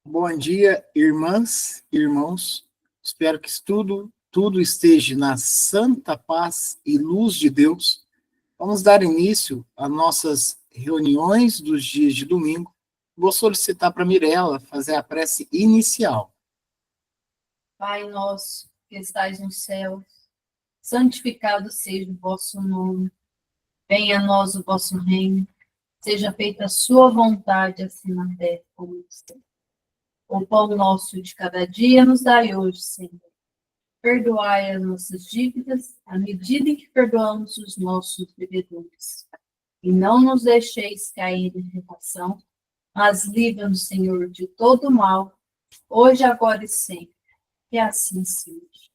Bom dia, irmãs, irmãos. Espero que tudo esteja na santa paz e luz de Deus. Vamos dar início às nossas reuniões dos dias de domingo. Vou solicitar para a Mirella fazer a prece inicial. Pai nosso, que estais no céu, santificado seja o vosso nome. Venha a nós o vosso reino. Seja feita a sua vontade, assim na terra como no céu. O pão nosso de cada dia nos dai hoje, Senhor. Perdoai as nossas dívidas, à medida em que perdoamos os nossos devedores. E não nos deixeis cair em tentação, mas livra-nos, Senhor, de todo mal, hoje, agora e sempre. Que assim seja.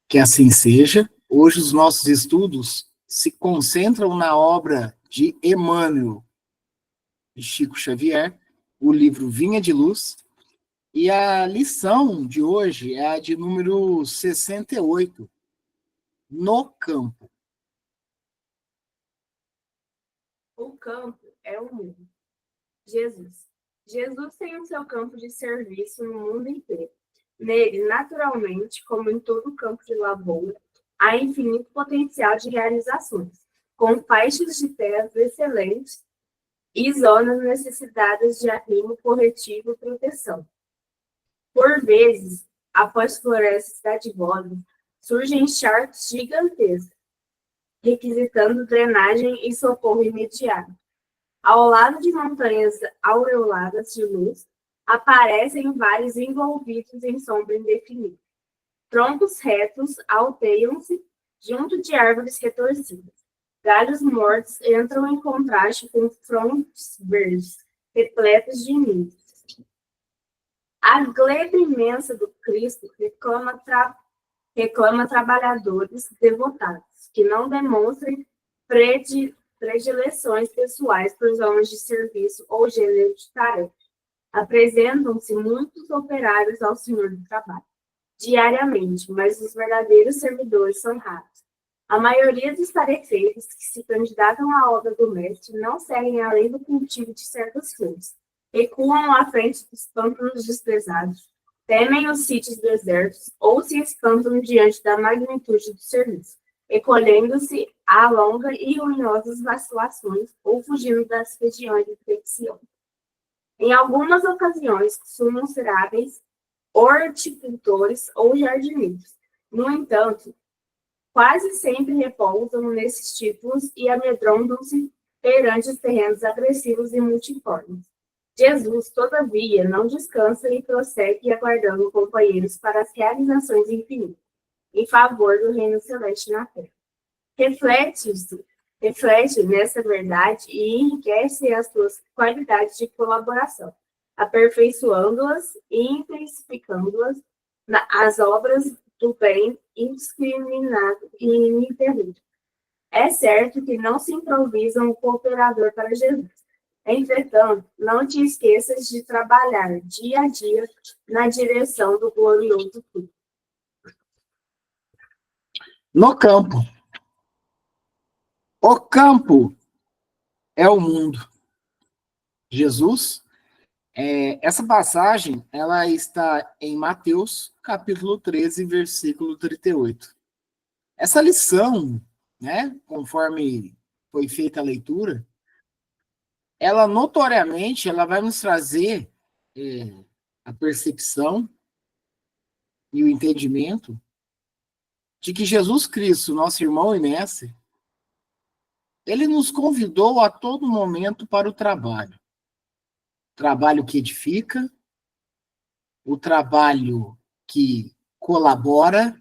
Que assim seja. Hoje os nossos estudos se concentram na obra de Emmanuel, de Chico Xavier, o livro Vinha de Luz. E a lição de hoje é a de número 68, No Campo. O campo é o mundo. Jesus. Jesus tem o seu campo de serviço no mundo inteiro. Nele, naturalmente, como em todo campo de lavoura, há infinito potencial de realizações, com faixas de terras excelentes e zonas necessitadas de arrimo corretivo e proteção. Por vezes, após florestas dadivosas, surgem encharques gigantescos, requisitando drenagem e socorro imediato. Ao lado de montanhas aureoladas de luz, aparecem vales envolvidos em sombra indefinida. Troncos retos alteiam-se junto de árvores retorcidas. Galhos mortos entram em contraste com frontes verdes, repletos de ninhos. A gleba imensa do Cristo reclama trabalhadores devotados, que não demonstrem predileções pessoais por zonas de serviço ou gênero de tarefa. Apresentam-se muitos operários ao Senhor do Trabalho, diariamente, mas os verdadeiros servidores são raros. A maioria dos tarefeiros que se candidatam à obra do mestre não seguem além do cultivo de certas flores, recuam à frente dos pântanos desprezados, temem os sítios desertos ou se espantam diante da magnitude do serviço, recolhendo-se a longas e ruinosas vacilações ou fugindo das regiões de fricção. Em algumas ocasiões, costumam ser hábeis horticultores ou jardineiros. No entanto, quase sempre repousam nesses títulos e amedrontam-se perante os terrenos agressivos e multiformes. Jesus, todavia, não descansa e prossegue aguardando companheiros para as realizações infinitas, em favor do reino celeste na terra. Reflete nessa verdade e enriquece as suas qualidades de colaboração, aperfeiçoando-as e intensificando-as as obras do bem indiscriminado e ininterrupto. É certo que não se improvisa um cooperador para Jesus. Entretanto, não te esqueças de trabalhar dia a dia na direção do glorioso fim. No campo. O campo é o mundo. Jesus, essa passagem, ela está em Mateus, capítulo 13, versículo 38. Essa lição, né, conforme foi feita a leitura, ela notoriamente, ela vai nos trazer a percepção e o entendimento de que Jesus Cristo, nosso irmão e mestre, ele nos convidou a todo momento para o trabalho. Trabalho que edifica, o trabalho que colabora,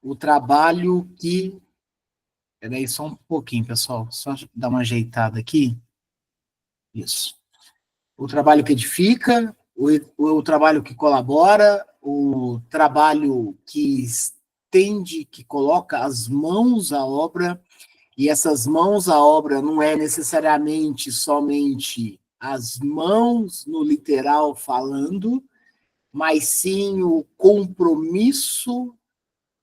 o trabalho que... Peraí, só um pouquinho, pessoal, só dar uma ajeitada aqui. Isso. O trabalho que edifica, o trabalho que colabora, o trabalho que estende, que coloca as mãos à obra, e essas mãos à obra não é necessariamente somente as mãos no literal falando, mas sim o compromisso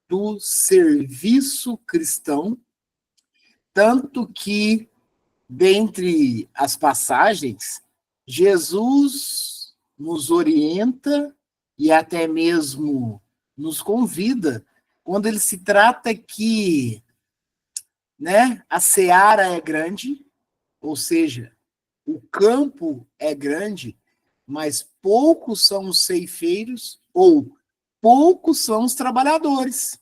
do serviço cristão, tanto que, dentre as passagens, Jesus nos orienta e até mesmo nos convida quando ele se trata que, né, a seara é grande, ou seja, o campo é grande, mas poucos são os ceifeiros ou poucos são os trabalhadores.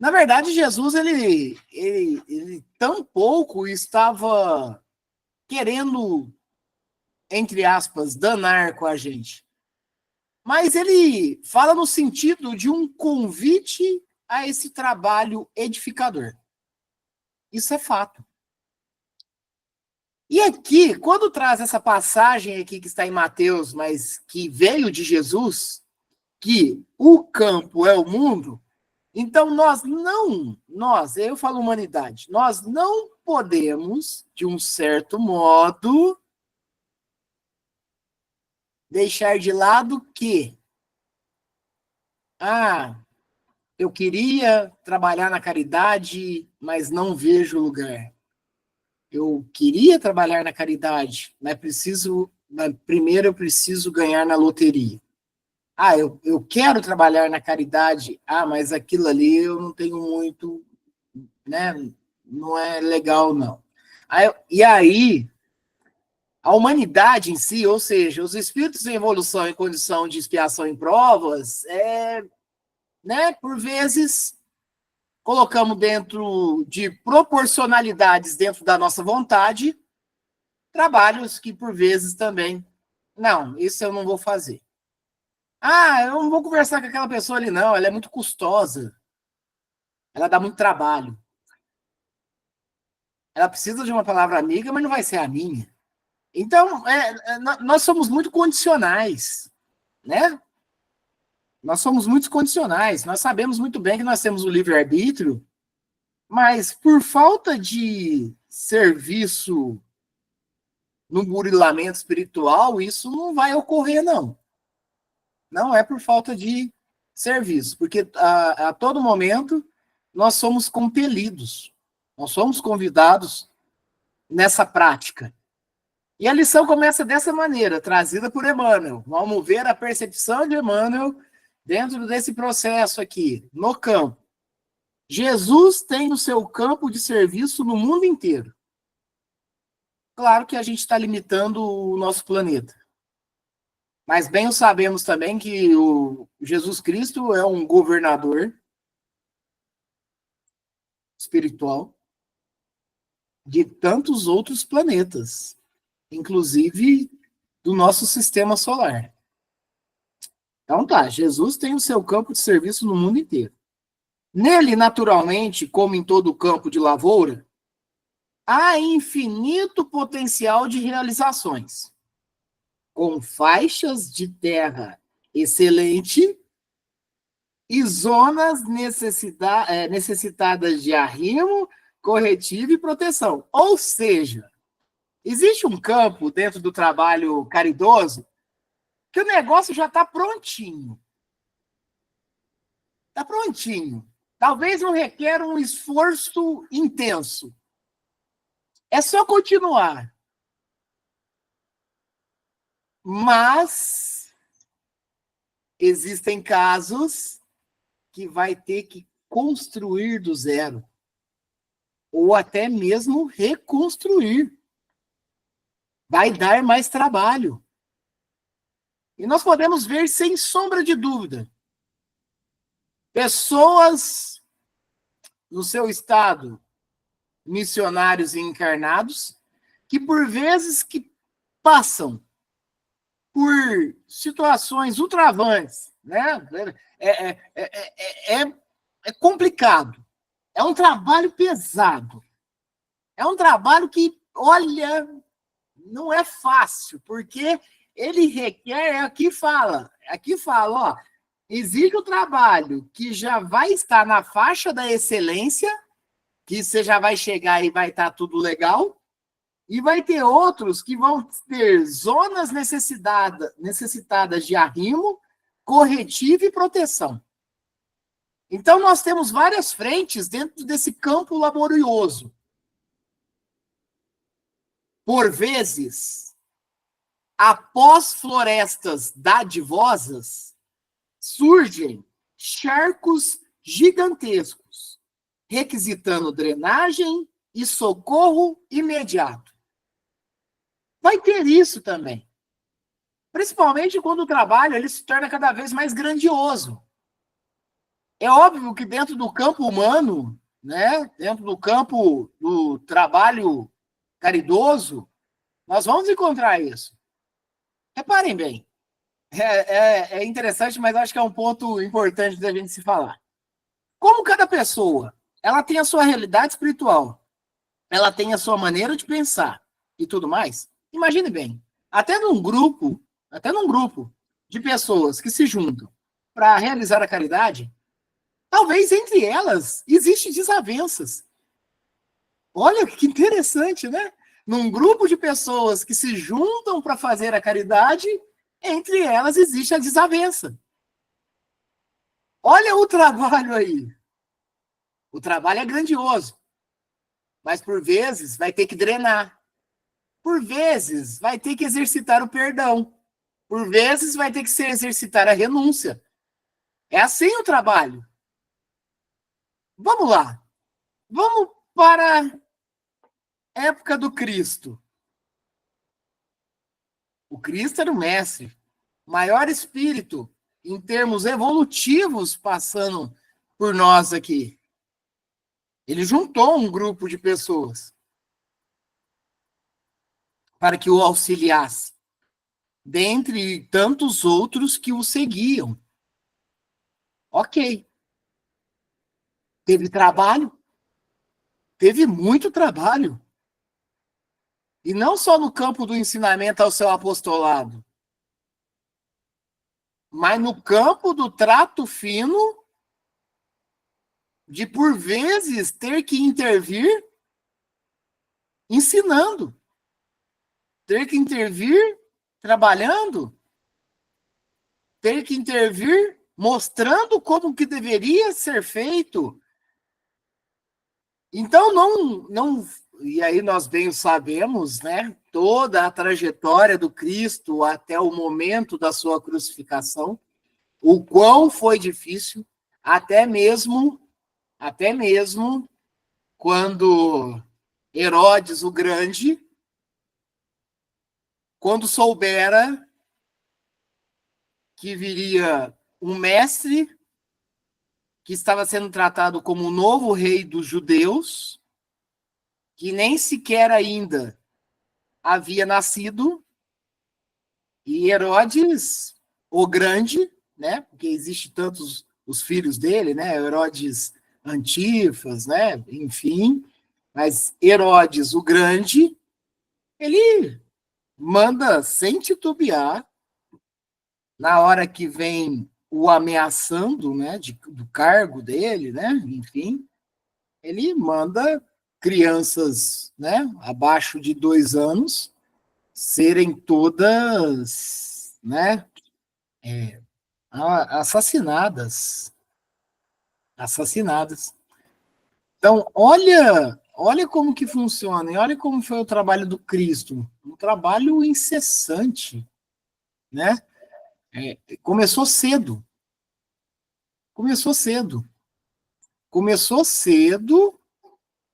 Na verdade, Jesus, ele tampouco estava querendo, entre aspas, danar com a gente. Mas ele fala no sentido de um convite a esse trabalho edificador. Isso é fato. E aqui, quando traz essa passagem aqui que está em Mateus, mas que veio de Jesus, que o campo é o mundo, então eu falo humanidade, nós não podemos, de um certo modo, deixar de lado que, eu queria trabalhar na caridade, mas não vejo lugar. Eu queria trabalhar na caridade, mas primeiro eu preciso ganhar na loteria. Eu quero trabalhar na caridade, mas aquilo ali eu não tenho muito, né? Não é legal, não. E aí, a humanidade em si, ou seja, os espíritos em evolução em condição de expiação em provas, né, por vezes, colocamos dentro de proporcionalidades dentro da nossa vontade, trabalhos que, por vezes, também, não, isso eu não vou fazer. Eu não vou conversar com aquela pessoa ali, não, ela é muito custosa, ela dá muito trabalho. Ela precisa de uma palavra amiga, mas não vai ser a minha. Então, nós somos muito condicionais, né? Nós somos muito condicionais. Nós sabemos muito bem que nós temos o livre-arbítrio, mas por falta de serviço no burilamento espiritual, isso não vai ocorrer, não. Não é por falta de serviço, porque a todo momento nós somos compelidos, nós somos convidados nessa prática. E a lição começa dessa maneira, trazida por Emmanuel. Vamos ver a percepção de Emmanuel dentro desse processo aqui, no campo. Jesus tem o seu campo de serviço no mundo inteiro. Claro que a gente está limitando o nosso planeta. Mas bem sabemos também que o Jesus Cristo é um governador espiritual de tantos outros planetas, inclusive do nosso sistema solar. Então tá, Jesus tem o seu campo de serviço no mundo inteiro. Nele, naturalmente, como em todo campo de lavoura, há infinito potencial de realizações. Com faixas de terra excelente e zonas necessitadas de arrimo, corretivo e proteção. Ou seja, existe um campo dentro do trabalho caridoso que o negócio já está prontinho. Está prontinho. Talvez não requer um esforço intenso. É só continuar. Mas existem casos que vai ter que construir do zero. Ou até mesmo reconstruir. Vai dar mais trabalho. E nós podemos ver, sem sombra de dúvida, pessoas no seu estado, missionários e encarnados, que por vezes que passam por situações ultravantes, né? É complicado. É um trabalho pesado. É um trabalho que, olha, não é fácil, porque ele requer, aqui fala, ó, existe o trabalho que já vai estar na faixa da excelência, que você já vai chegar e vai estar tudo legal, e vai ter outros que vão ter zonas necessitadas de arrimo, corretivo e proteção. Então, nós temos várias frentes dentro desse campo laborioso. Por vezes, após florestas dadivosas, surgem charcos gigantescos, requisitando drenagem e socorro imediato. Vai ter isso também. Principalmente quando o trabalho ele se torna cada vez mais grandioso. É óbvio que dentro do campo humano, né, dentro do campo do trabalho caridoso, nós vamos encontrar isso. Reparem bem, é interessante, mas acho que é um ponto importante da gente se falar. Como cada pessoa, ela tem a sua realidade espiritual, ela tem a sua maneira de pensar e tudo mais, imagine bem, até num grupo de pessoas que se juntam para realizar a caridade, talvez entre elas existem desavenças. Olha que interessante, né? Num grupo de pessoas que se juntam para fazer a caridade, entre elas existe a desavença. Olha o trabalho aí. O trabalho é grandioso, mas por vezes vai ter que drenar. Por vezes vai ter que exercitar o perdão. Por vezes vai ter que se exercitar a renúncia. É assim o trabalho. Vamos lá. Vamos para a época do Cristo. O Cristo era o mestre, maior espírito em termos evolutivos passando por nós aqui. Ele juntou um grupo de pessoas para que o auxiliasse, dentre tantos outros que o seguiam. Ok. Teve trabalho? Teve muito trabalho. E não só no campo do ensinamento ao seu apostolado, mas no campo do trato fino, de por vezes ter que intervir ensinando, ter que intervir trabalhando, ter que intervir mostrando como que deveria ser feito. Então, não, e aí nós bem sabemos, né, toda a trajetória do Cristo até o momento da sua crucificação, o quão foi difícil, até mesmo quando Herodes o Grande, quando soubera que viria um mestre que estava sendo tratado como o novo rei dos judeus, que nem sequer ainda havia nascido, e Herodes o Grande, né, porque existe tantos os filhos dele, né, Herodes Antipas, né, enfim, mas Herodes o Grande, ele manda sem titubear, na hora que vem o ameaçando, né, do cargo dele, né, enfim, ele manda crianças, né, abaixo de 2 anos serem todas, né, assassinadas. Então, olha como que funciona, e olha como foi o trabalho do Cristo, um trabalho incessante, né? Começou cedo,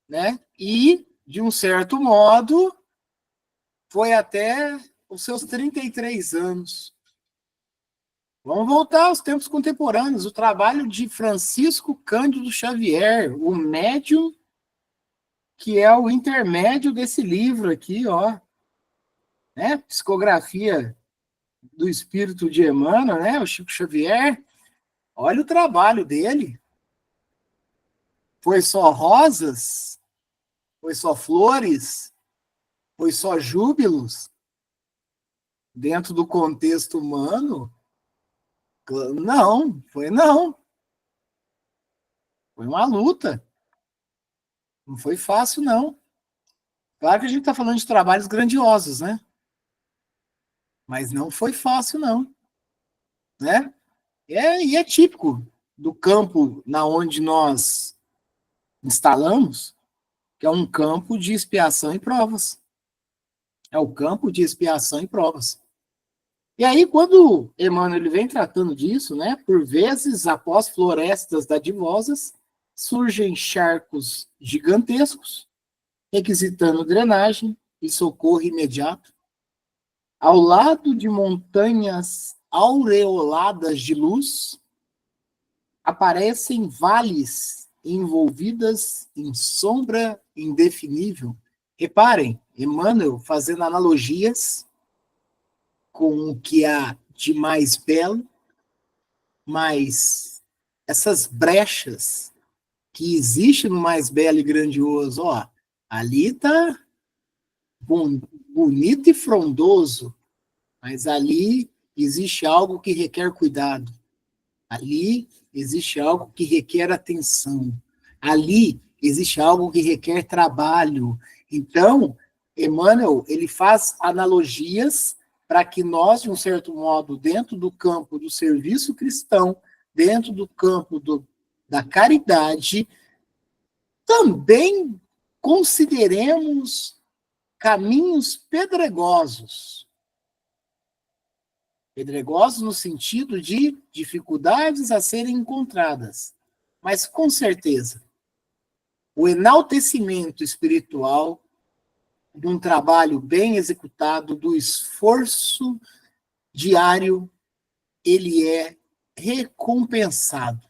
né? E, de um certo modo, foi até os seus 33 anos. Vamos voltar aos tempos contemporâneos. O trabalho de Francisco Cândido Xavier, o médium, que é o intermédio desse livro aqui, ó, né? Psicografia do Espírito de Emmanuel, né? O Chico Xavier. Olha o trabalho dele. Foi só rosas? Foi só flores? Foi só júbilos? Dentro do contexto humano? Não. Foi uma luta. Não foi fácil, não. Claro que a gente está falando de trabalhos grandiosos, né? Mas não foi fácil, não. Né? E é típico do campo na onde nós instalamos, que é um campo de expiação e provas. É o campo de expiação e provas. E aí, quando Emmanuel ele vem tratando disso, né, por vezes, após florestas dadivosas, surgem charcos gigantescos, requisitando drenagem e socorro imediato. Ao lado de montanhas aureoladas de luz, aparecem vales envolvidas em sombra indefinível. Reparem, Emmanuel fazendo analogias com o que há de mais belo, mas essas brechas que existem no mais belo e grandioso, ó, ali está bonito e frondoso, mas ali existe algo que requer cuidado. Ali existe algo que requer atenção. Ali existe algo que requer trabalho. Então, Emmanuel, ele faz analogias para que nós, de um certo modo, dentro do campo do serviço cristão, dentro do campo da caridade, também consideremos caminhos pedregosos. Pedregosos no sentido de dificuldades a serem encontradas. Mas, com certeza, o enaltecimento espiritual de um trabalho bem executado, do esforço diário, ele é recompensado.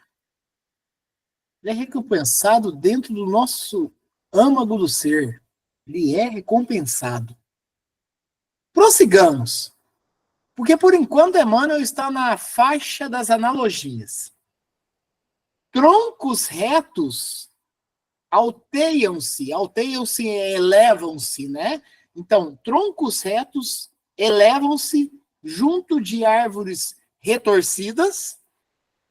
Ele é recompensado dentro do nosso âmago do ser. Ele é recompensado. Prossigamos. Porque, por enquanto, Emmanuel está na faixa das analogias. Troncos retos alteiam-se, elevam-se, né? Então, troncos retos elevam-se junto de árvores retorcidas,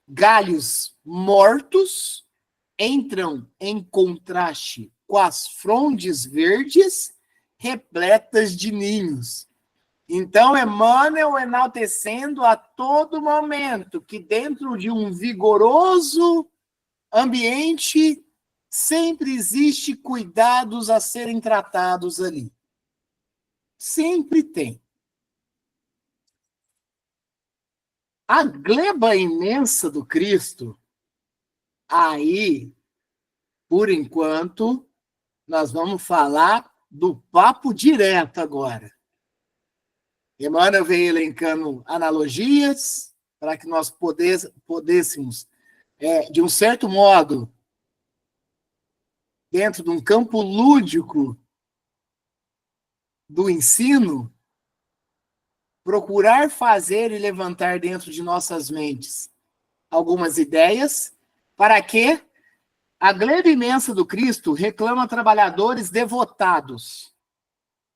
galhos mortos, entram em contraste com as frondes verdes repletas de ninhos. Então, Emmanuel enaltecendo a todo momento que dentro de um vigoroso ambiente sempre existe cuidados a serem tratados ali. Sempre tem. A gleba imensa do Cristo, aí, por enquanto, nós vamos falar do papo direto agora. Emmanuel vem elencando analogias para que nós pudéssemos, de um certo modo, dentro de um campo lúdico do ensino, procurar fazer e levantar dentro de nossas mentes algumas ideias para que a gleba imensa do Cristo reclama trabalhadores devotados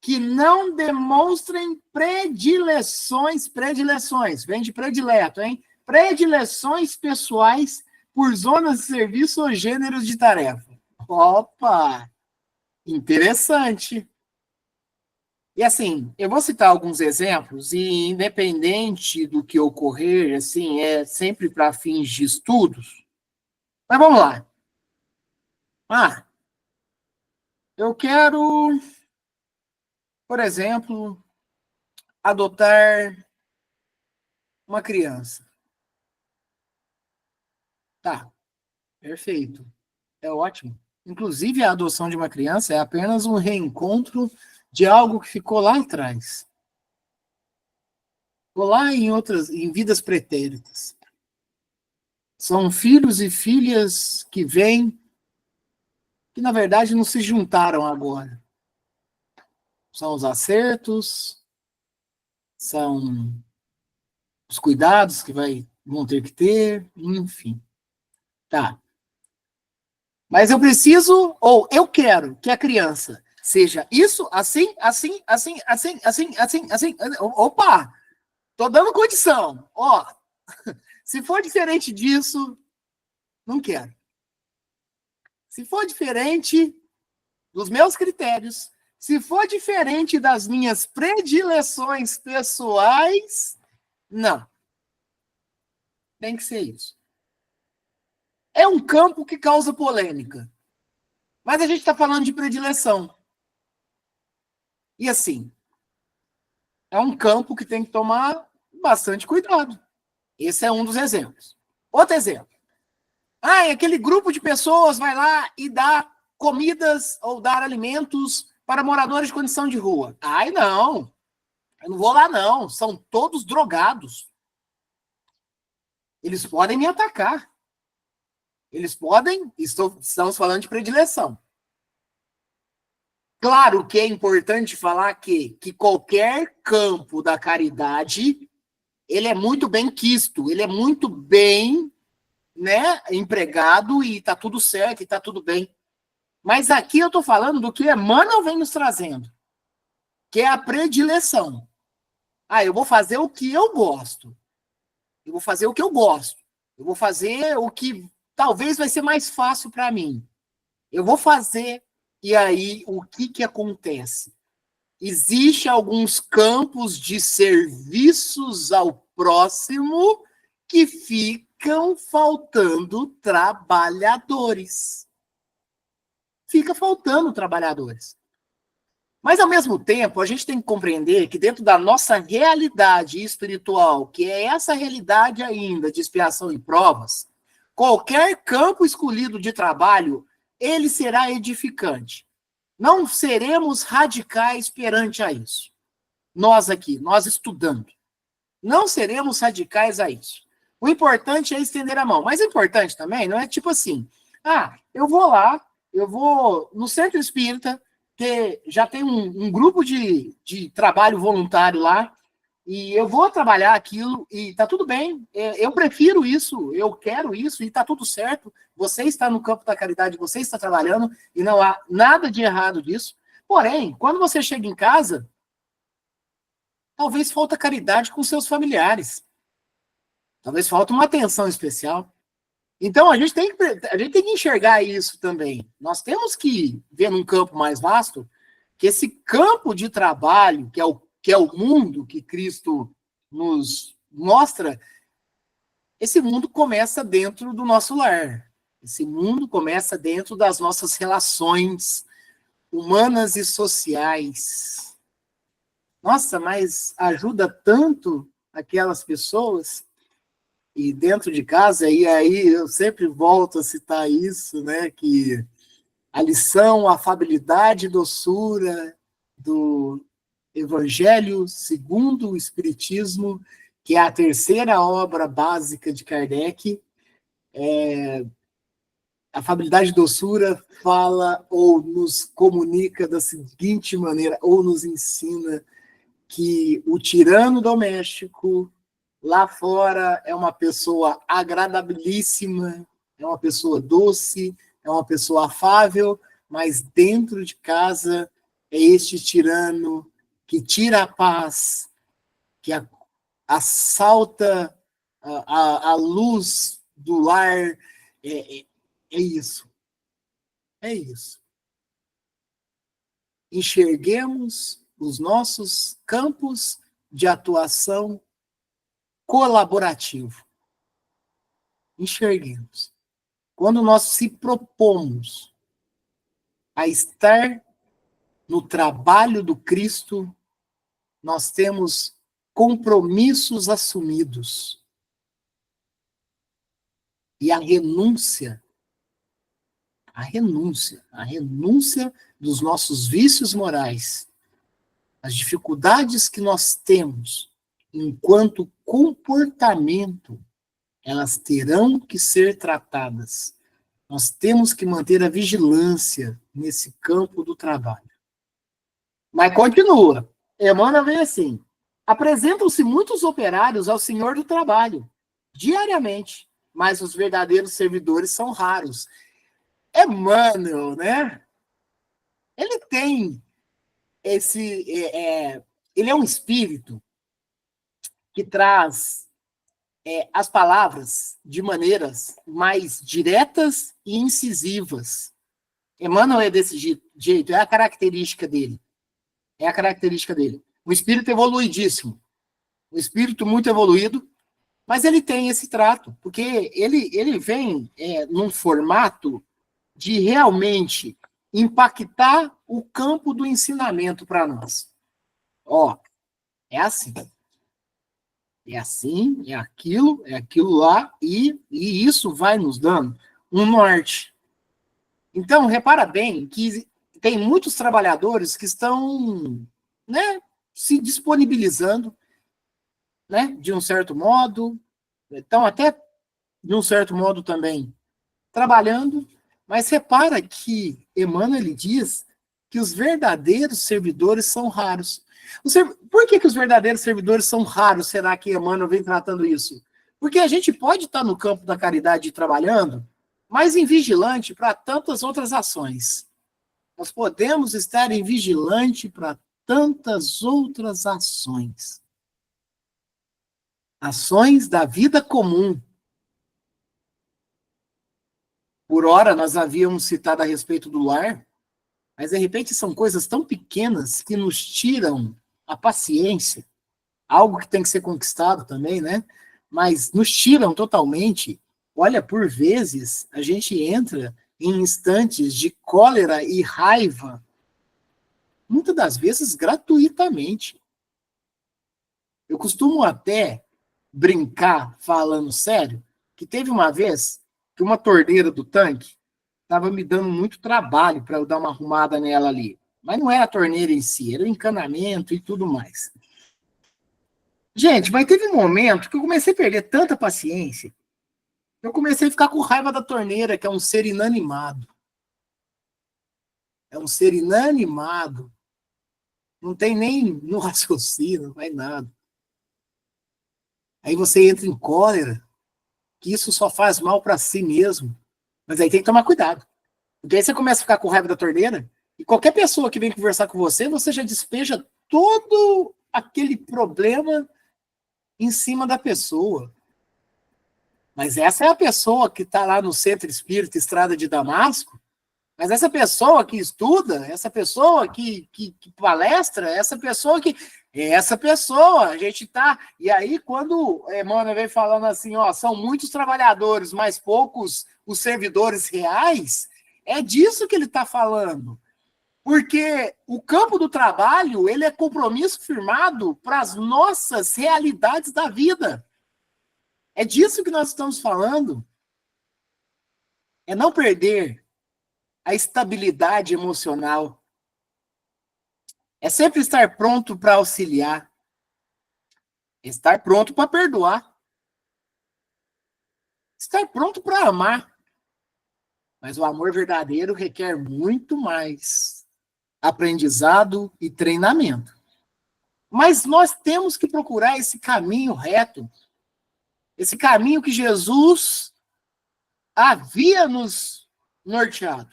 que não demonstrem predileções, vem de predileto, hein? Predileções pessoais por zonas de serviço ou gêneros de tarefa. Opa! Interessante. E assim, eu vou citar alguns exemplos, e independente do que ocorrer, assim, é sempre para fins de estudos. Mas vamos lá. Eu quero, por exemplo, adotar uma criança. Tá, perfeito. É ótimo. Inclusive, a adoção de uma criança é apenas um reencontro de algo que ficou lá atrás. Ficou lá em vidas pretéritas. São filhos e filhas que vêm, que na verdade não se juntaram agora. São os acertos, são os cuidados que vão ter que ter, enfim. Tá. Mas eu preciso, ou eu quero que a criança seja isso, assim. Opa! Tô dando condição. Ó, se for diferente disso, não quero. Se for diferente dos meus critérios, se for diferente das minhas predileções pessoais, não. Tem que ser isso. É um campo que causa polêmica. Mas a gente está falando de predileção. E assim, é um campo que tem que tomar bastante cuidado. Esse é um dos exemplos. Outro exemplo. Aquele grupo de pessoas vai lá e dá comidas ou dar alimentos para moradores de condição de rua. Não. Eu não vou lá, não. São todos drogados. Eles podem me atacar. Eles podem... Estamos falando de predileção. Claro que é importante falar que qualquer campo da caridade, ele é muito bem quisto, ele é muito bem, né, empregado e está tudo certo, e está tudo bem. Mas aqui eu estou falando do que Emmanuel vem nos trazendo, que é a predileção. Eu vou fazer o que eu gosto. Eu vou fazer o que eu gosto. Eu vou fazer o que talvez vai ser mais fácil para mim. Eu vou fazer, e aí o que acontece? Existem alguns campos de serviços ao próximo que ficam faltando trabalhadores. Fica faltando trabalhadores. Mas, ao mesmo tempo, a gente tem que compreender que dentro da nossa realidade espiritual, que é essa realidade ainda de expiação e provas, qualquer campo escolhido de trabalho, ele será edificante. Não seremos radicais perante a isso. Nós aqui, nós estudando. Não seremos radicais a isso. O importante é estender a mão. Mas o importante também não é tipo assim, eu vou lá, eu vou no centro espírita, que já tem um grupo de trabalho voluntário lá, e eu vou trabalhar aquilo, e tá tudo bem, eu prefiro isso, eu quero isso, e tá tudo certo, você está no campo da caridade, você está trabalhando, e não há nada de errado disso. Porém, quando você chega em casa, talvez falta caridade com seus familiares, talvez falta uma atenção especial. Então, a gente tem que enxergar isso também. Nós temos que ver num campo mais vasto que esse campo de trabalho, que é o mundo que Cristo nos mostra, esse mundo começa dentro do nosso lar. Esse mundo começa dentro das nossas relações humanas e sociais. Nossa, mas ajuda tanto aquelas pessoas... E dentro de casa, e aí eu sempre volto a citar isso, né, que a lição, a afabilidade e doçura do Evangelho segundo o Espiritismo, que é a terceira obra básica de Kardec, a afabilidade e doçura fala ou nos comunica da seguinte maneira, ou nos ensina que o tirano doméstico lá fora é uma pessoa agradabilíssima, é uma pessoa doce, é uma pessoa afável, mas dentro de casa é este tirano que tira a paz, que assalta a luz do lar. É isso. É isso. Enxerguemos os nossos campos de atuação colaborativo. Enxerguemos. Quando nós se propomos a estar no trabalho do Cristo, nós temos compromissos assumidos. E a renúncia dos nossos vícios morais, as dificuldades que nós temos enquanto comportamento, elas terão que ser tratadas. Nós temos que manter a vigilância nesse campo do trabalho. Mas continua. Emmanuel vem assim. Apresentam-se muitos operários ao senhor do trabalho, diariamente, mas os verdadeiros servidores são raros. Emmanuel, né? Ele tem ele é um espírito que traz as palavras de maneiras mais diretas e incisivas. Emmanuel é desse jeito, é a característica dele. Um espírito evoluidíssimo, um espírito muito evoluído, mas ele tem esse trato, porque ele vem num formato de realmente impactar o campo do ensinamento para nós. É assim. é assim, é aquilo lá, e isso vai nos dando um norte. Então, repara bem que tem muitos trabalhadores que estão, né, se disponibilizando, né, de um certo modo, estão até, de um certo modo também, trabalhando, mas repara que Emmanuel ele diz que os verdadeiros servidores são raros. Por que os verdadeiros servidores são raros? Será que Emmanuel vem tratando isso? Porque a gente pode estar no campo da caridade trabalhando, mas invigilante para tantas outras ações. Nós podemos estar em vigilante para tantas outras ações. Ações da vida comum. Por ora, nós havíamos citado a respeito do lar, mas de repente são coisas tão pequenas que nos tiram a paciência, algo que tem que ser conquistado também, né? Mas nos tiram totalmente. Olha, por vezes, a gente entra em instantes de cólera e raiva, muitas das vezes gratuitamente. Eu costumo até brincar, falando sério, que teve uma vez que uma torneira do tanque estava me dando muito trabalho para eu dar uma arrumada nela ali. Mas não era a torneira em si, era o encanamento e tudo mais. Gente, mas teve um momento que eu comecei a perder tanta paciência, eu comecei a ficar com raiva da torneira, que é um ser inanimado. É um ser inanimado. Não tem nem no raciocínio, não faz nada. Aí você entra em cólera, que isso só faz mal para si mesmo. Mas aí tem que tomar cuidado. Porque aí você começa a ficar com raiva da torneira, e qualquer pessoa que vem conversar com você, você já despeja todo aquele problema em cima da pessoa. Mas essa é a pessoa que está lá no Centro Espírita Estrada de Damasco, mas essa pessoa que estuda, essa pessoa que palestra, essa pessoa que... Essa pessoa, a gente tá... E aí, quando Emmanuel vem falando assim, ó, são muitos trabalhadores, mas poucos os servidores reais, é disso que ele está falando. Porque o campo do trabalho, ele é compromisso firmado para as nossas realidades da vida. É disso que nós estamos falando. É não perder a estabilidade emocional. É sempre estar pronto para auxiliar. Estar pronto para perdoar. Estar pronto para amar. Mas o amor verdadeiro requer muito mais aprendizado e treinamento. Mas nós temos que procurar esse caminho reto. Esse caminho que Jesus havia nos norteado.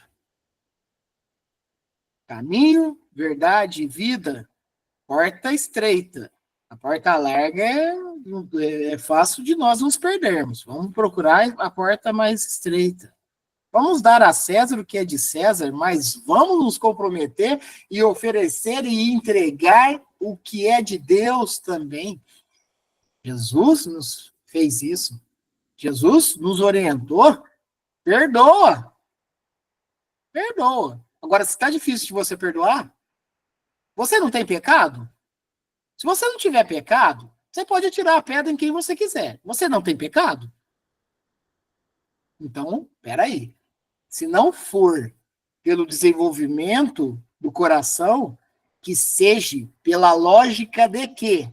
Caminho, verdade e vida, porta estreita. A porta larga é fácil de nós nos perdermos. Vamos procurar a porta mais estreita. Vamos dar a César o que é de César, mas vamos nos comprometer e oferecer e entregar o que é de Deus também. Jesus nos fez isso. Jesus nos orientou. Perdoa. Perdoa. Agora, se está difícil de você perdoar, você não tem pecado? Se você não tiver pecado, você pode atirar a pedra em quem você quiser. Você não tem pecado? Então, peraí. Se não for pelo desenvolvimento do coração, que seja pela lógica de que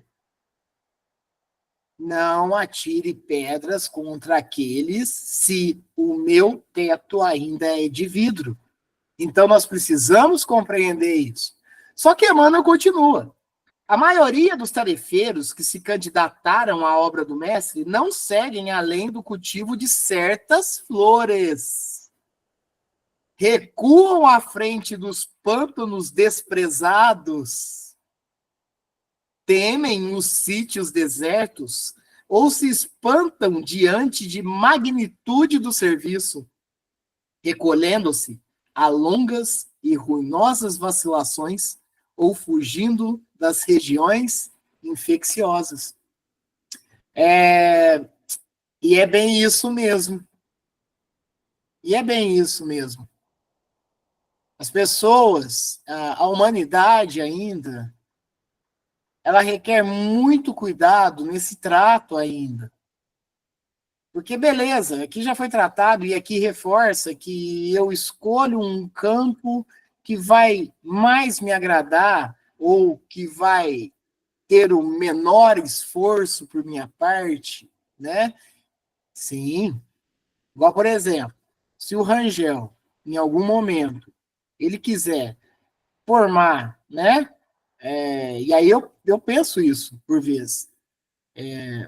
não atire pedras contra aqueles se o meu teto ainda é de vidro. Então, nós precisamos compreender isso. Só que Emmanuel continua. A maioria dos tarefeiros que se candidataram à obra do mestre não seguem além do cultivo de certas flores. Recuam à frente dos pântanos desprezados, temem os sítios desertos ou se espantam diante de magnitude do serviço, recolhendo-se a longas e ruinosas vacilações ou fugindo das regiões infecciosas. E é bem isso mesmo. E é bem isso mesmo. As pessoas, a humanidade ainda, ela requer muito cuidado nesse trato ainda. Porque, beleza, aqui já foi tratado e aqui reforça que eu escolho um campo que vai mais me agradar ou que vai ter o menor esforço por minha parte, né? Sim. Igual, por exemplo, se o Rangel, em algum momento, ele quiser formar, né? E aí eu penso isso, por vezes.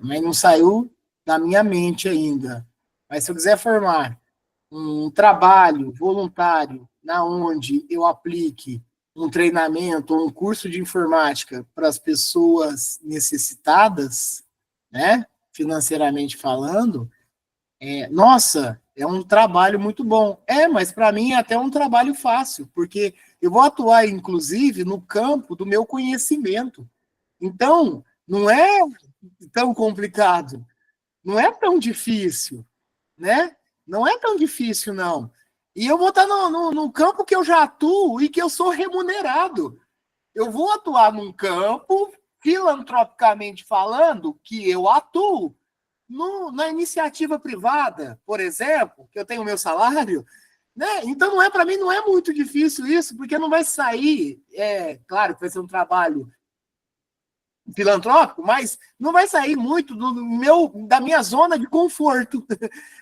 Mas não saiu da minha mente ainda. Mas se eu quiser formar um trabalho voluntário na onde eu aplique um treinamento ou um curso de informática para as pessoas necessitadas, né, financeiramente falando, nossa, é um trabalho muito bom. Mas para mim é até um trabalho fácil, porque eu vou atuar, inclusive, no campo do meu conhecimento. Então, não é tão complicado, não é tão difícil, né? Não é tão difícil, não. E eu vou estar no campo que eu já atuo e que eu sou remunerado. Eu vou atuar num campo, filantropicamente falando, que eu atuo. Na iniciativa privada, por exemplo, que eu tenho o meu salário, né? Então, para mim, não é muito difícil isso, porque não vai sair, claro que vai ser um trabalho filantrópico, mas não vai sair muito da minha zona de conforto,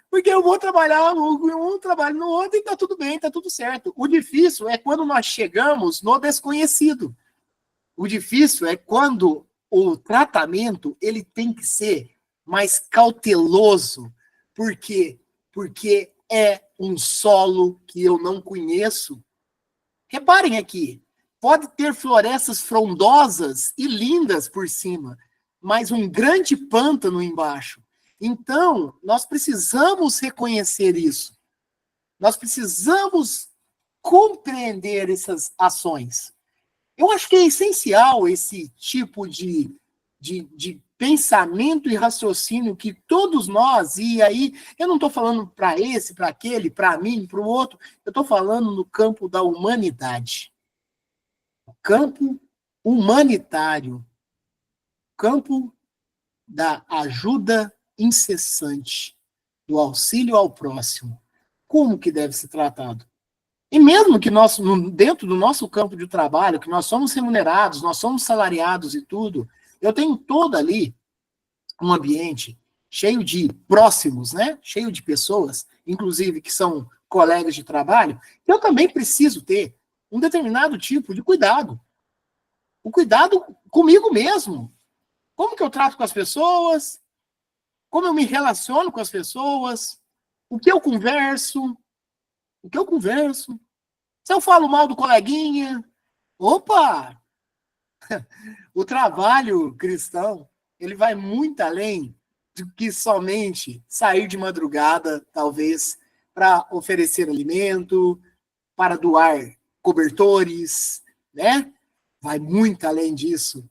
porque eu vou trabalhar um trabalho no outro e tá tudo bem, tá tudo certo. O difícil é quando nós chegamos no desconhecido. O difícil é quando o tratamento ele tem que ser mais cauteloso. Por quê? Porque é um solo que eu não conheço. Reparem aqui, pode ter florestas frondosas e lindas por cima, mas um grande pântano embaixo. Então, nós precisamos reconhecer isso. Nós precisamos compreender essas ações. Eu acho que é essencial esse tipo de pensamento e raciocínio que todos nós, e aí eu não estou falando para esse, para aquele, para mim, para o outro, eu estou falando no campo da humanidade. O campo humanitário, campo da ajuda incessante, do auxílio ao próximo. Como que deve ser tratado? E mesmo que nós, dentro do nosso campo de trabalho, que nós somos remunerados, nós somos salariados e tudo, eu tenho todo ali um ambiente cheio de próximos, né? Cheio de pessoas, inclusive que são colegas de trabalho, eu também preciso ter um determinado tipo de cuidado. O cuidado comigo mesmo. Como que eu trato com as pessoas? Como eu me relaciono com as pessoas? O que eu converso? O que eu converso? Se eu falo mal do coleguinha, opa! O trabalho cristão, ele vai muito além do que somente sair de madrugada, talvez, para oferecer alimento, para doar cobertores, né? Vai muito além disso.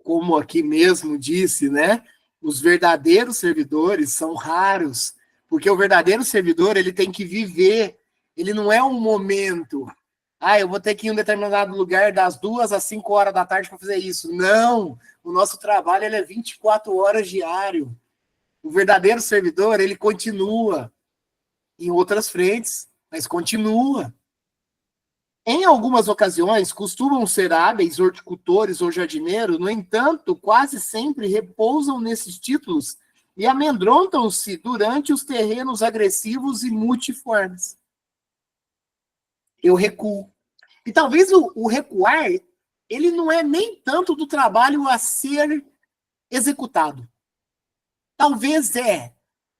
Como aqui mesmo disse, né? Os verdadeiros servidores são raros, porque o verdadeiro servidor, ele tem que viver. Ele não é um momento. Eu vou ter que ir em um determinado lugar das 2 às 5 horas da tarde para fazer isso. Não! O nosso trabalho ele é 24 horas diário. O verdadeiro servidor, ele continua em outras frentes, mas continua. Em algumas ocasiões, costumam ser hábeis, horticultores ou jardineiros, no entanto, quase sempre repousam nesses títulos e amedrontam-se durante os terrenos agressivos e multiformes. Eu recuo. E talvez o recuar, ele não é nem tanto do trabalho a ser executado. Talvez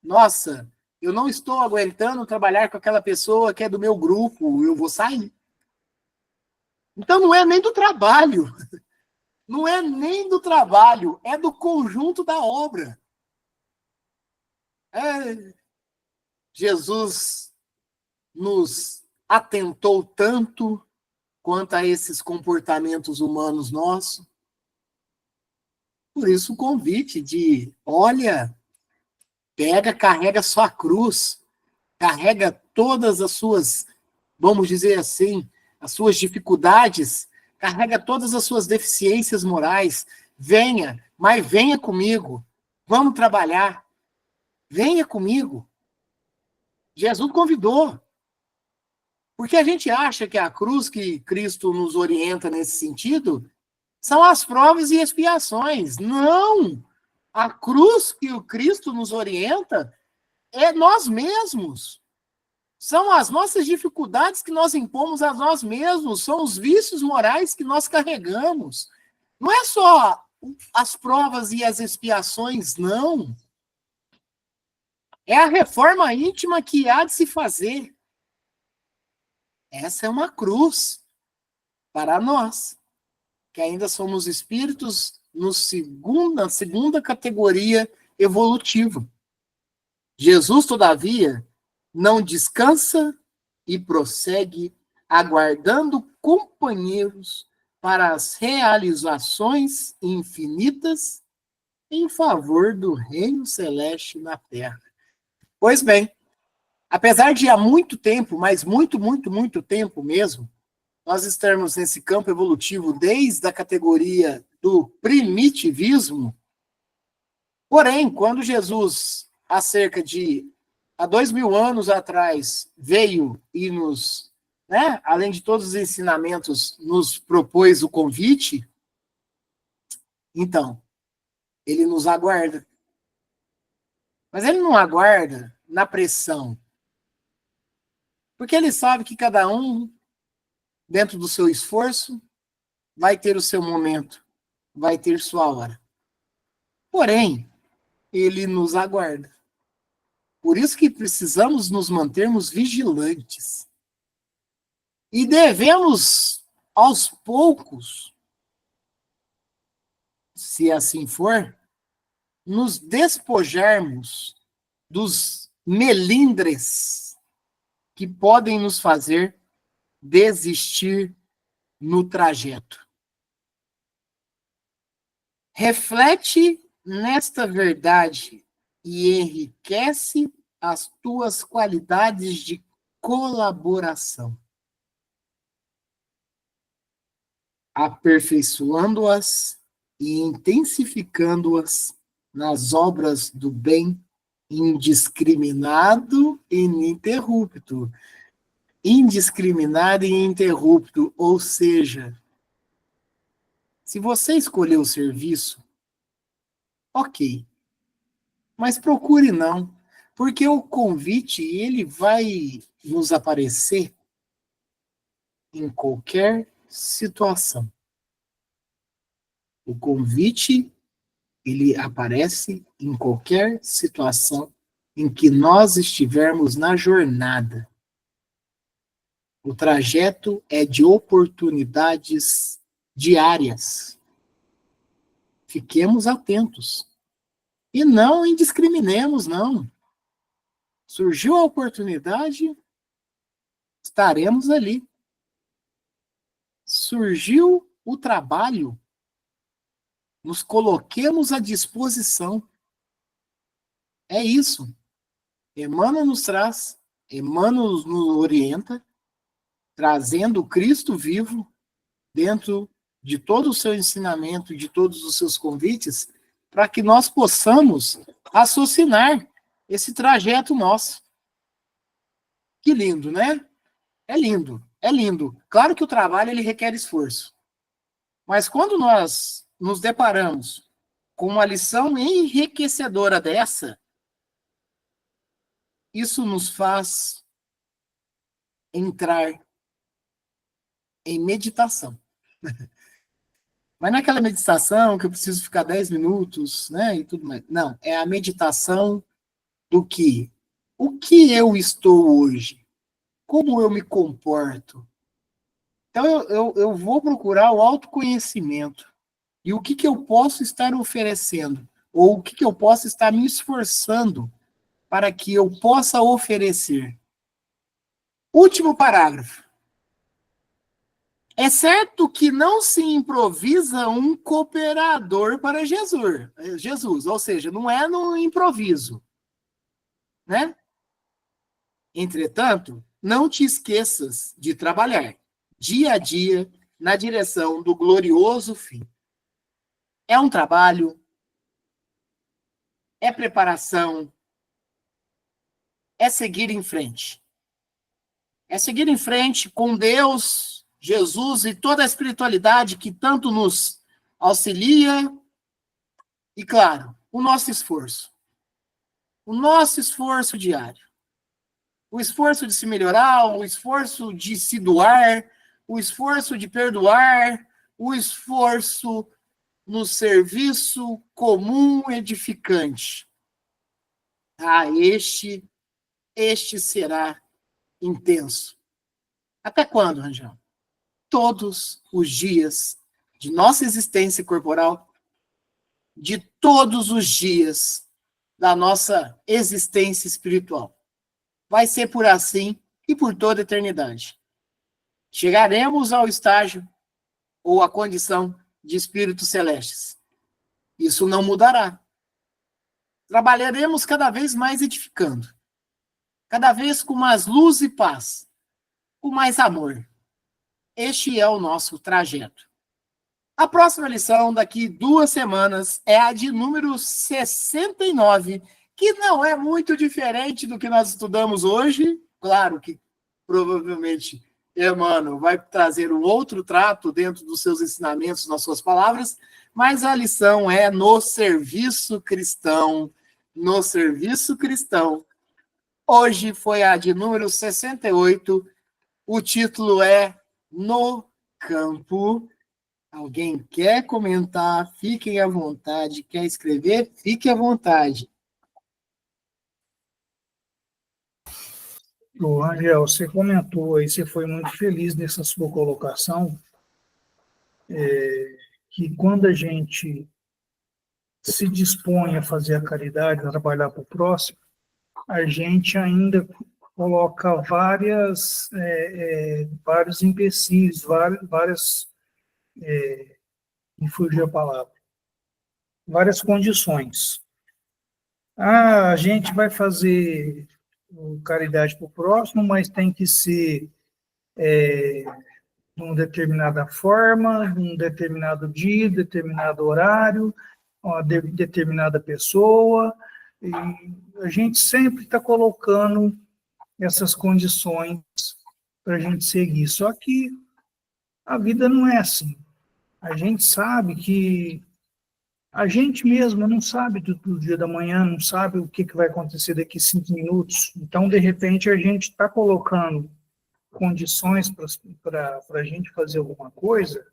nossa, eu não estou aguentando trabalhar com aquela pessoa que é do meu grupo, eu vou sair. Então não é nem do trabalho. Não é nem do trabalho, é do conjunto da obra. Jesus nos atentou tanto quanto a esses comportamentos humanos nossos. Por isso o convite de, olha, carrega sua cruz, carrega todas as suas, vamos dizer assim, as suas dificuldades, carrega todas as suas deficiências morais. Venha, mas venha comigo. Vamos trabalhar. Venha comigo. Jesus convidou. Porque a gente acha que a cruz que Cristo nos orienta nesse sentido são as provas e expiações. Não! A cruz que o Cristo nos orienta é nós mesmos. São as nossas dificuldades que nós impomos a nós mesmos, são os vícios morais que nós carregamos. Não é só as provas e as expiações, não. É a reforma íntima que há de se fazer. Essa é uma cruz para nós, que ainda somos espíritos na segunda categoria evolutiva. Jesus, todavia, não descansa e prossegue aguardando companheiros para as realizações infinitas em favor do reino celeste na terra. Pois bem, apesar de há muito tempo, mas muito tempo mesmo, nós estamos nesse campo evolutivo desde a categoria do primitivismo, porém, quando Jesus, há 2.000 anos atrás, veio e nos, além de todos os ensinamentos, nos propôs o convite, então, ele nos aguarda. Mas ele não aguarda na pressão. Porque ele sabe que cada um, dentro do seu esforço, vai ter o seu momento, vai ter sua hora. Porém, ele nos aguarda. Por isso que precisamos nos mantermos vigilantes. E devemos, aos poucos, se assim for, nos despojarmos dos melindres que podem nos fazer desistir no trajeto. Reflete nesta verdade e enriquece as tuas qualidades de colaboração, aperfeiçoando-as e intensificando-as nas obras do bem indiscriminado e ininterrupto. Indiscriminado e ininterrupto, ou seja, se você escolher o serviço, ok, mas procure não, porque o convite ele vai nos aparecer em qualquer situação. O convite ele aparece em qualquer situação em que nós estivermos na jornada. O trajeto é de oportunidades diárias. Fiquemos atentos. E não indiscriminemos, não. Surgiu a oportunidade, estaremos ali. Surgiu o trabalho, nos coloquemos à disposição. É isso. Emmanuel nos traz, Emmanuel nos orienta, trazendo o Cristo vivo dentro de todo o seu ensinamento, de todos os seus convites, para que nós possamos raciocinar esse trajeto nosso. Que lindo, né? É lindo, é lindo. Claro que o trabalho ele requer esforço. Mas quando nós nos deparamos com uma lição enriquecedora dessa, isso nos faz entrar em meditação. Mas não é aquela meditação que eu preciso ficar 10 minutos, né, e tudo mais. Não, é a meditação do que? O que eu estou hoje? Como eu me comporto? Então, eu vou procurar o autoconhecimento. E o que eu posso estar oferecendo? Ou o que eu posso estar me esforçando para que eu possa oferecer? Último parágrafo. É certo que não se improvisa um cooperador para Jesus, ou seja, não é no improviso, né? Entretanto, não te esqueças de trabalhar dia a dia na direção do glorioso fim. É um trabalho, é preparação, é seguir em frente. É seguir em frente com Deus, Jesus e toda a espiritualidade que tanto nos auxilia. E, claro, o nosso esforço. O nosso esforço diário. O esforço de se melhorar, o esforço de se doar, o esforço de perdoar, o esforço no serviço comum edificante. Este será intenso. Até quando, Rangel? Todos os dias de nossa existência corporal, de todos os dias da nossa existência espiritual. Vai ser por assim e por toda a eternidade. Chegaremos ao estágio ou à condição de espíritos celestes. Isso não mudará. Trabalharemos cada vez mais edificando, cada vez com mais luz e paz, com mais amor. Este é o nosso trajeto. A próxima lição, daqui 2 semanas, é a de número 69, que não é muito diferente do que nós estudamos hoje. Claro que, provavelmente, Emmanuel vai trazer um outro trato dentro dos seus ensinamentos, nas suas palavras, mas a lição é no serviço cristão. No serviço cristão. Hoje foi a de número 68. O título é No Campo. Alguém quer comentar? Fiquem à vontade. Quer escrever? Fique à vontade. Ô, Angel, você comentou aí, você foi muito feliz nessa sua colocação, que quando a gente se dispõe a fazer a caridade, a trabalhar para o próximo, a gente ainda coloca vários empecilhos, me fugiu a palavra, várias condições. A gente vai fazer caridade para o próximo, mas tem que ser de uma determinada forma, num determinado dia, determinado horário, uma determinada pessoa, e a gente sempre está colocando essas condições para a gente seguir. Só que a vida não é assim. A gente sabe que a gente mesmo não sabe do dia da manhã, não sabe o que vai acontecer daqui 5 minutos. Então, de repente, a gente está colocando condições para a gente fazer alguma coisa,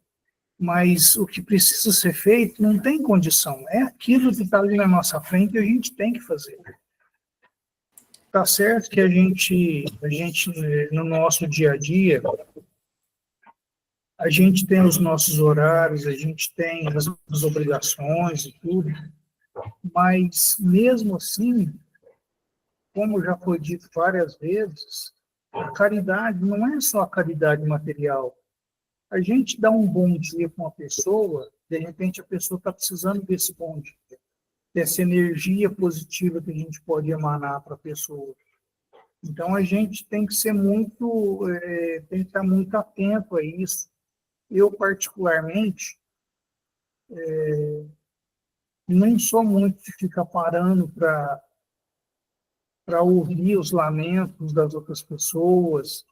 mas o que precisa ser feito não tem condição. É aquilo que está ali na nossa frente e a gente tem que fazer. Tá certo que a gente, no nosso dia a dia, a gente tem os nossos horários, a gente tem as obrigações e tudo, mas mesmo assim, como já foi dito várias vezes, a caridade não é só a caridade material. A gente dá um bom dia para uma pessoa, de repente a pessoa está precisando desse bom dia, dessa energia positiva que a gente pode emanar para a pessoa. Então a gente tem que ser tem que estar muito atento a isso. Eu, particularmente, não sou muito de ficar parando para ouvir os lamentos das outras pessoas.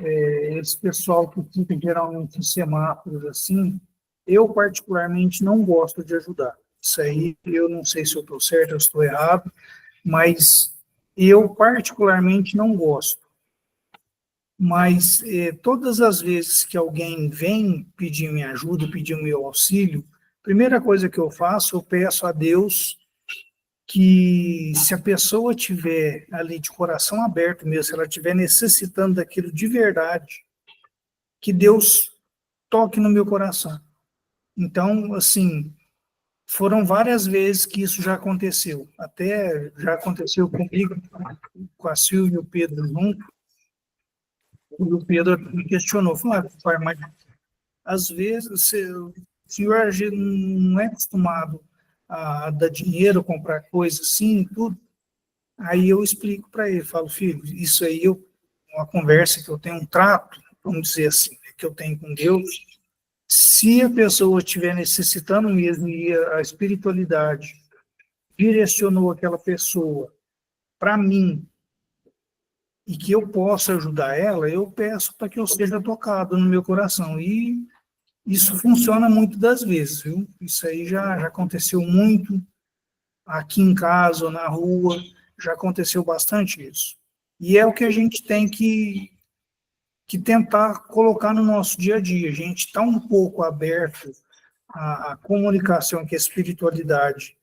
Esse pessoal que fica geralmente em semáforos assim, eu particularmente não gosto de ajudar. Isso aí, eu não sei se eu estou certo ou estou errado, mas eu particularmente não gosto. Mas todas as vezes que alguém vem pedir minha ajuda, pedir o meu auxílio, a primeira coisa que eu faço, eu peço a Deus que, se a pessoa tiver ali de coração aberto mesmo, se ela estiver necessitando daquilo de verdade, que Deus toque no meu coração. Então, assim, foram várias vezes que isso já aconteceu. Até já aconteceu comigo, com a Silvia e o Pedro junto. O Pedro me questionou, falou, pai, mas às vezes o senhor não é acostumado a dar dinheiro, comprar coisas assim, tudo. Aí eu explico para ele, falo, filho, isso aí uma conversa que eu tenho, um trato, vamos dizer assim, que eu tenho com Deus, Se a pessoa estiver necessitando mesmo e a espiritualidade direcionou aquela pessoa para mim e que eu possa ajudar ela, eu peço para que eu seja tocado no meu coração. E isso funciona muito das vezes, viu? Isso aí já aconteceu muito aqui em casa ou na rua, já aconteceu bastante isso. E é o que a gente tem que tentar colocar no nosso dia a dia. A gente está um pouco aberto à comunicação que a espiritualidade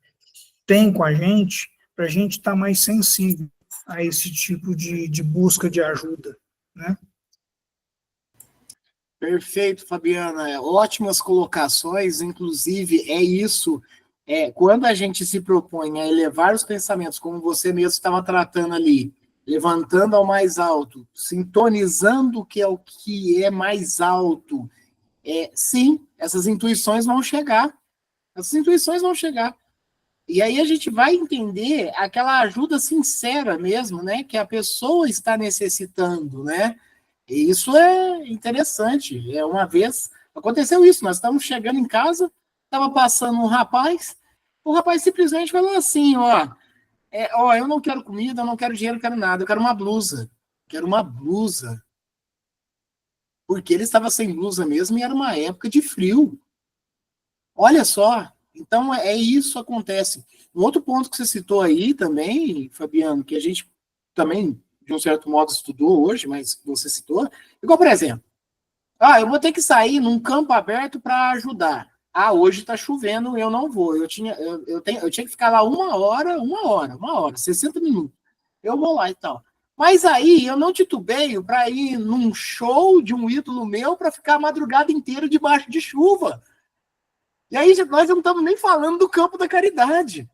tem com a gente, para a gente estar mais sensível a esse tipo de busca de ajuda, né? Perfeito, Fabiana. Ótimas colocações, inclusive é isso. Quando a gente se propõe a elevar os pensamentos, como você mesmo estava tratando ali, levantando ao mais alto, sintonizando que é o que é mais alto, sim, essas intuições vão chegar. Essas intuições vão chegar. E aí a gente vai entender aquela ajuda sincera mesmo, né? Que a pessoa está necessitando, né? E isso é interessante. Uma vez aconteceu isso, nós estávamos chegando em casa, estava passando um rapaz, o rapaz simplesmente falou assim, eu não quero comida, eu não quero dinheiro, eu quero nada, eu quero uma blusa. Quero uma blusa. Porque ele estava sem blusa mesmo e era uma época de frio. Olha só. Então, isso acontece. Um outro ponto que você citou aí também, Fabiano, que a gente também, de um certo modo, estudou hoje, mas você citou, igual, por exemplo, eu vou ter que sair num campo aberto para ajudar. Hoje está chovendo, eu não vou. Eu tinha que ficar lá uma hora, 60 minutos. Eu vou lá e tal. Mas aí eu não titubeio para ir num show de um ídolo meu para ficar a madrugada inteira debaixo de chuva. E aí nós não estamos nem falando do campo da caridade.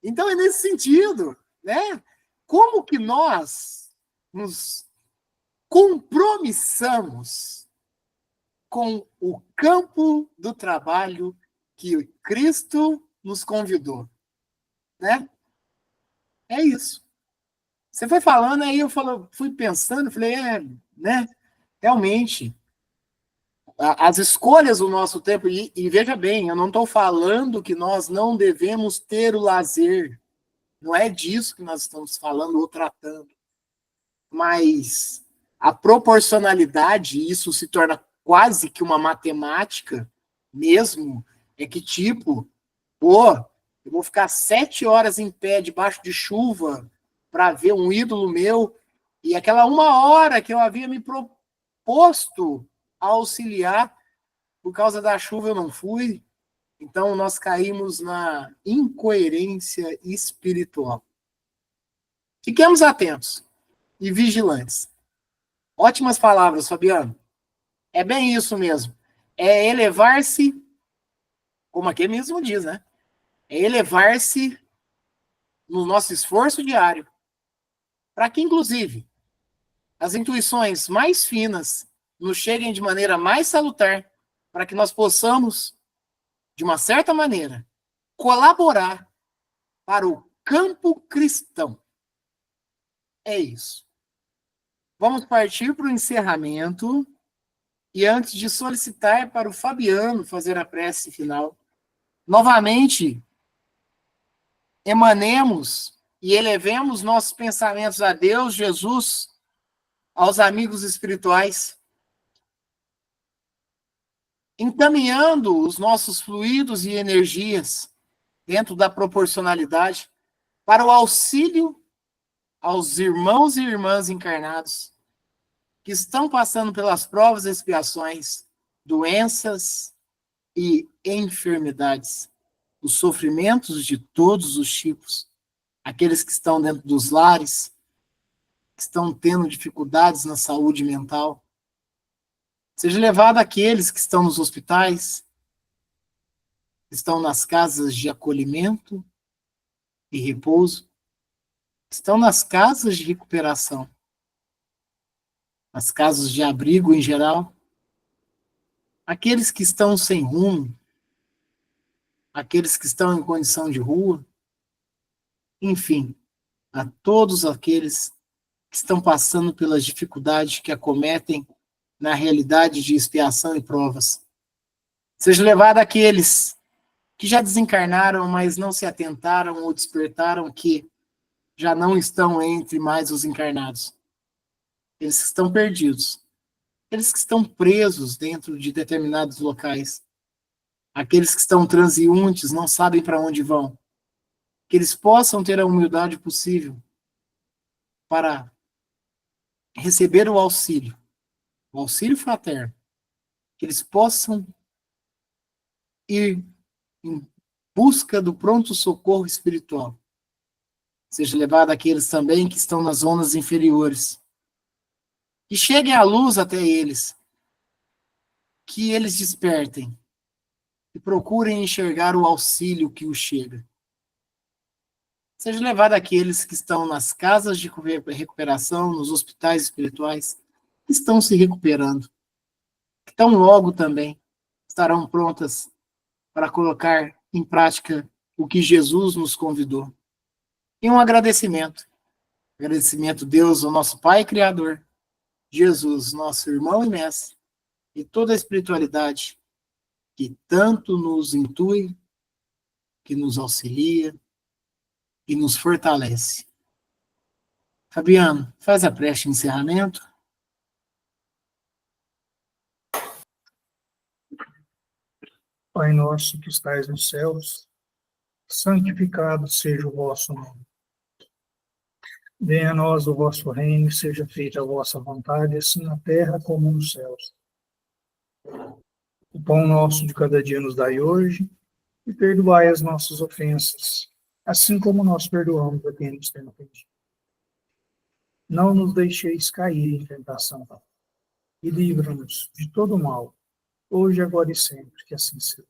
Então é nesse sentido, né? Como que nós nos compromissamos com o campo do trabalho que Cristo nos convidou, né? É isso. Você foi falando, aí eu fui pensando, falei, né? Realmente, as escolhas do nosso tempo, e veja bem, eu não estou falando que nós não devemos ter o lazer, não é disso que nós estamos falando ou tratando, mas a proporcionalidade, isso se torna quase que uma matemática mesmo, é que tipo, eu vou ficar 7 horas em pé debaixo de chuva para ver um ídolo meu, e aquela 1 hora que eu havia me proposto a auxiliar, por causa da chuva eu não fui, então nós caímos na incoerência espiritual. Fiquemos atentos e vigilantes. Ótimas palavras, Fabiano. É bem isso mesmo. É elevar-se, como aqui mesmo diz, né? É elevar-se no nosso esforço diário, para que, inclusive, as intuições mais finas nos cheguem de maneira mais salutar, para que nós possamos, de uma certa maneira, colaborar para o campo cristão. É isso. Vamos partir para o encerramento, e antes de solicitar para o Fabiano fazer a prece final, novamente, emanemos e elevemos nossos pensamentos a Deus, Jesus, aos amigos espirituais, encaminhando os nossos fluidos e energias dentro da proporcionalidade para o auxílio aos irmãos e irmãs encarnados que estão passando pelas provas e expiações, doenças e enfermidades, os sofrimentos de todos os tipos, aqueles que estão dentro dos lares, que estão tendo dificuldades na saúde mental. Seja levado àqueles que estão nos hospitais, que estão nas casas de acolhimento e repouso, que estão nas casas de recuperação, nas casas de abrigo em geral, aqueles que estão sem rumo, aqueles que estão em condição de rua, enfim, a todos aqueles que estão passando pelas dificuldades que acometem na realidade de expiação e provas. Seja levado àqueles que já desencarnaram, mas não se atentaram ou despertaram que já não estão entre mais os encarnados. Eles que estão perdidos. Aqueles que estão presos dentro de determinados locais. Aqueles que estão transeuntes, não sabem para onde vão. Que eles possam ter a humildade possível para receber o auxílio fraterno. Que eles possam ir em busca do pronto-socorro espiritual. Seja levado àqueles também que estão nas zonas inferiores. Que chegue a luz até eles. Que eles despertem. E procurem enxergar o auxílio que os chega. Seja levado àqueles que estão nas casas de recuperação, nos hospitais espirituais, que estão se recuperando. Que tão logo também estarão prontas para colocar em prática o que Jesus nos convidou. E um agradecimento. Agradecimento, Deus, ao nosso Pai Criador, Jesus, nosso irmão e mestre, e toda a espiritualidade que tanto nos intui, que nos auxilia e nos fortalece. Fabiano, faz a prece de encerramento. Pai nosso que estais nos céus, santificado seja o vosso nome. Venha a nós o vosso reino, seja feita a vossa vontade, assim na terra como nos céus. O pão nosso de cada dia nos dai hoje, e perdoai as nossas ofensas, assim como nós perdoamos a quem nos tem ofendido. Não nos deixeis cair em tentação, e livra-nos de todo mal, hoje, agora e sempre, que assim seja.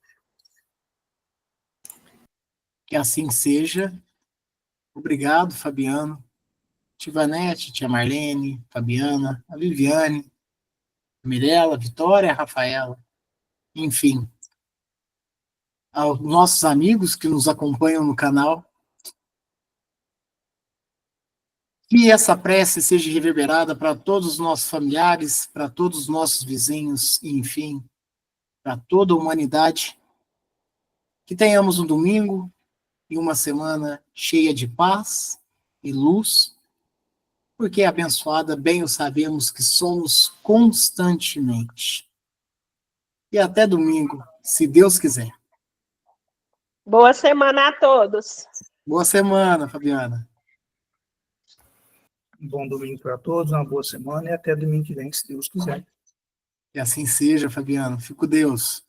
Que assim seja. Obrigado, Fabiano. Tia Vanete, tia Marlene, Fabiana, a Viviane, a Mirella, a Vitória, a Rafaela, enfim, aos nossos amigos que nos acompanham no canal. Que essa prece seja reverberada para todos os nossos familiares, para todos os nossos vizinhos, e, enfim, para toda a humanidade. Que tenhamos um domingo e uma semana cheia de paz e luz, porque abençoada, bem o sabemos que somos constantemente. E até domingo, se Deus quiser. Boa semana a todos. Boa semana, Fabiana. Um bom domingo para todos, uma boa semana e até domingo que vem, se Deus quiser. Que assim seja, Fabiano. Fico com Deus.